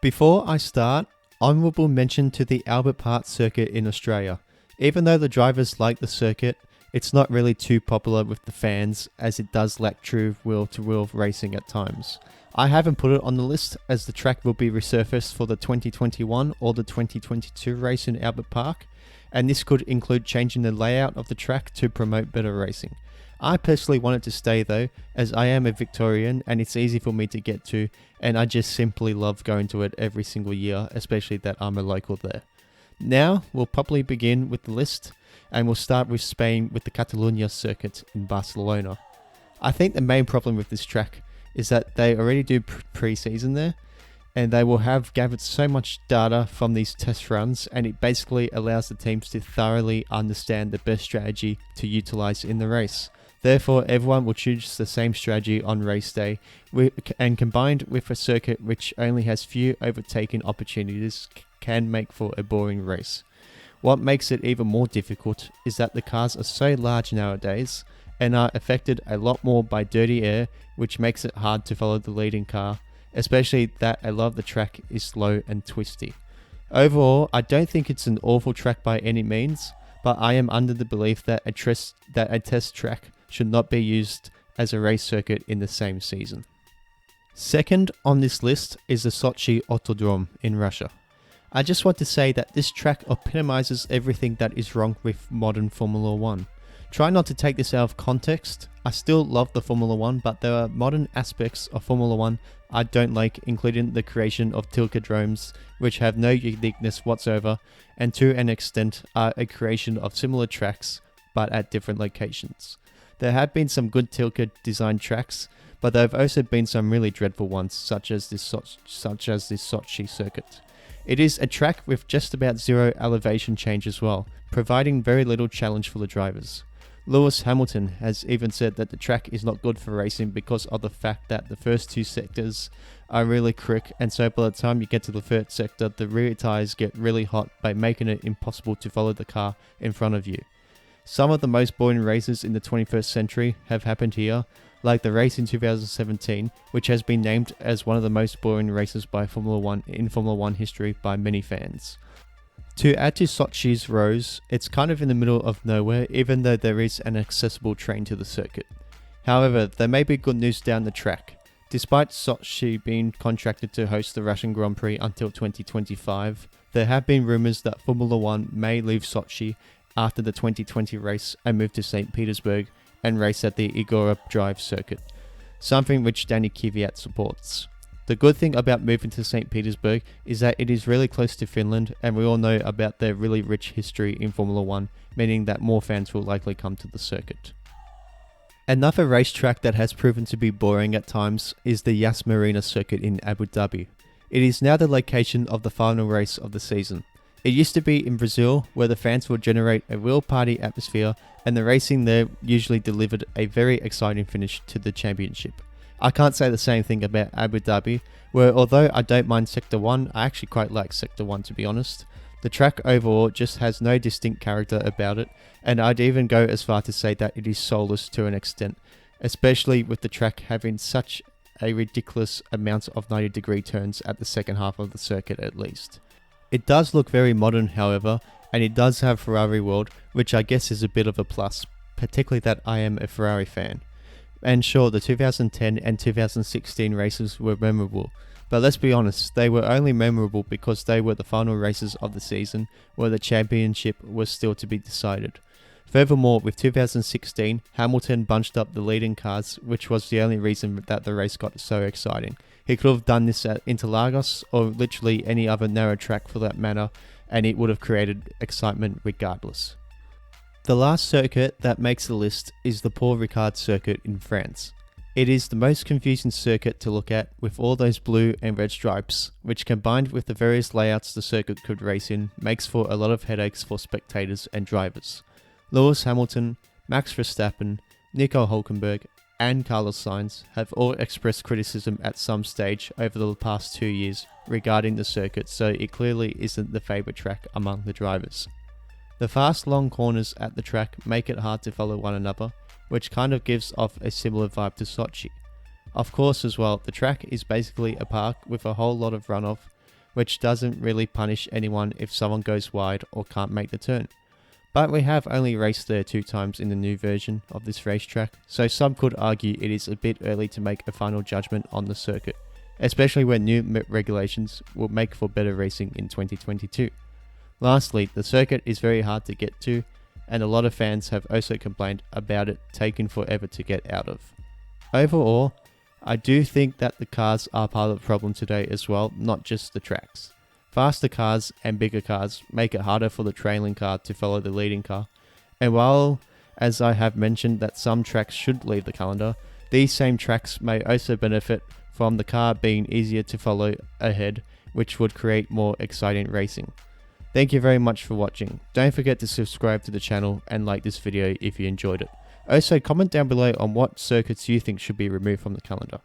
Before I start, honourable mention to the Albert Park circuit in Australia. Even though the drivers like the circuit, it's not really too popular with the fans as it does lack true wheel-to-wheel racing at times. I haven't put it on the list as the track will be resurfaced for the 2021 or the 2022 race in Albert Park, and this could include changing the layout of the track to promote better racing. I personally want it to stay though, as I am a Victorian and it's easy for me to get to, and I just simply love going to it every single year, especially that I'm a local there. Now, we'll probably begin with the list, and we'll start with Spain with the Catalunya circuit in Barcelona. I think the main problem with this track is that they already do pre-season there, and they will have gathered so much data from these test runs, and it basically allows the teams to thoroughly understand the best strategy to utilize in the race. Therefore, everyone will choose the same strategy on race day, and combined with a circuit which only has few overtaking opportunities, can make for a boring race. What makes it even more difficult is that the cars are so large nowadays, and are affected a lot more by dirty air, which makes it hard to follow the leading car, especially that a lot of the track is slow and twisty. Overall, I don't think it's an awful track by any means, but I am under the belief that a test track should not be used as a race circuit in the same season. Second on this list is the Sochi Autodrome in Russia. I just want to say that this track epitomizes everything that is wrong with modern Formula 1. Try not to take this out of context. I still love the Formula 1, but there are modern aspects of Formula 1 I don't like, including the creation of tilkodromes, which have no uniqueness whatsoever, and to an extent are a creation of similar tracks, but at different locations. There have been some good Tilke designed tracks, but there have also been some really dreadful ones, such as this Sochi circuit. It is a track with just about zero elevation change as well, providing very little challenge for the drivers. Lewis Hamilton has even said that the track is not good for racing because of the fact that the first two sectors are really quick, and so by the time you get to the third sector, the rear tyres get really hot by making it impossible to follow the car in front of you. Some of the most boring races in the 21st century have happened here, like the race in 2017, which has been named as one of the most boring races by Formula 1 in Formula 1 history by many fans. To add to Sochi's woes, it's kind of in the middle of nowhere, even though there is an accessible train to the circuit. However, there may be good news down the track. Despite Sochi being contracted to host the Russian Grand Prix until 2025, there have been rumours that Formula 1 may leave Sochi after the 2020 race and move to St. Petersburg and race at the Igora Drive circuit, something which Danny Kvyat supports. The good thing about moving to St. Petersburg is that it is really close to Finland, and we all know about their really rich history in Formula 1, meaning that more fans will likely come to the circuit. Another racetrack that has proven to be boring at times is the Yas Marina circuit in Abu Dhabi. It is now the location of the final race of the season. It used to be in Brazil, where the fans would generate a real party atmosphere, and the racing there usually delivered a very exciting finish to the championship. I can't say the same thing about Abu Dhabi, where although I don't mind Sector 1, I actually quite like Sector 1 to be honest. The track overall just has no distinct character about it, and I'd even go as far to say that it is soulless to an extent, especially with the track having such a ridiculous amount of 90-degree turns at the second half of the circuit at least. It does look very modern, however, and it does have Ferrari World, which I guess is a bit of a plus, particularly that I am a Ferrari fan. And sure, the 2010 and 2016 races were memorable, but let's be honest, they were only memorable because they were the final races of the season where the championship was still to be decided. Furthermore, with 2016, Hamilton bunched up the leading cars, which was the only reason that the race got so exciting. He could have done this at Interlagos or literally any other narrow track for that matter, and it would have created excitement regardless. The last circuit that makes the list is the Paul Ricard circuit in France. It is the most confusing circuit to look at, with all those blue and red stripes, which combined with the various layouts the circuit could race in, makes for a lot of headaches for spectators and drivers. Lewis Hamilton, Max Verstappen, Nico Hülkenberg, and Carlos Sainz have all expressed criticism at some stage over the past 2 years regarding the circuit, so it clearly isn't the favourite track among the drivers. The fast long corners at the track make it hard to follow one another, which kind of gives off a similar vibe to Sochi. Of course as well, the track is basically a park with a whole lot of runoff, which doesn't really punish anyone if someone goes wide or can't make the turn. But we have only raced there 2 times in the new version of this racetrack, so some could argue it is a bit early to make a final judgment on the circuit, especially when new regulations will make for better racing in 2022. Lastly, the circuit is very hard to get to, and a lot of fans have also complained about it taking forever to get out of. Overall, I do think that the cars are part of the problem today as well, not just the tracks. Faster cars and bigger cars make it harder for the trailing car to follow the leading car, and while, as I have mentioned, that some tracks should leave the calendar, these same tracks may also benefit from the car being easier to follow ahead, which would create more exciting racing. Thank you very much for watching. Don't forget to subscribe to the channel and like this video if you enjoyed it. Also, comment down below on what circuits you think should be removed from the calendar.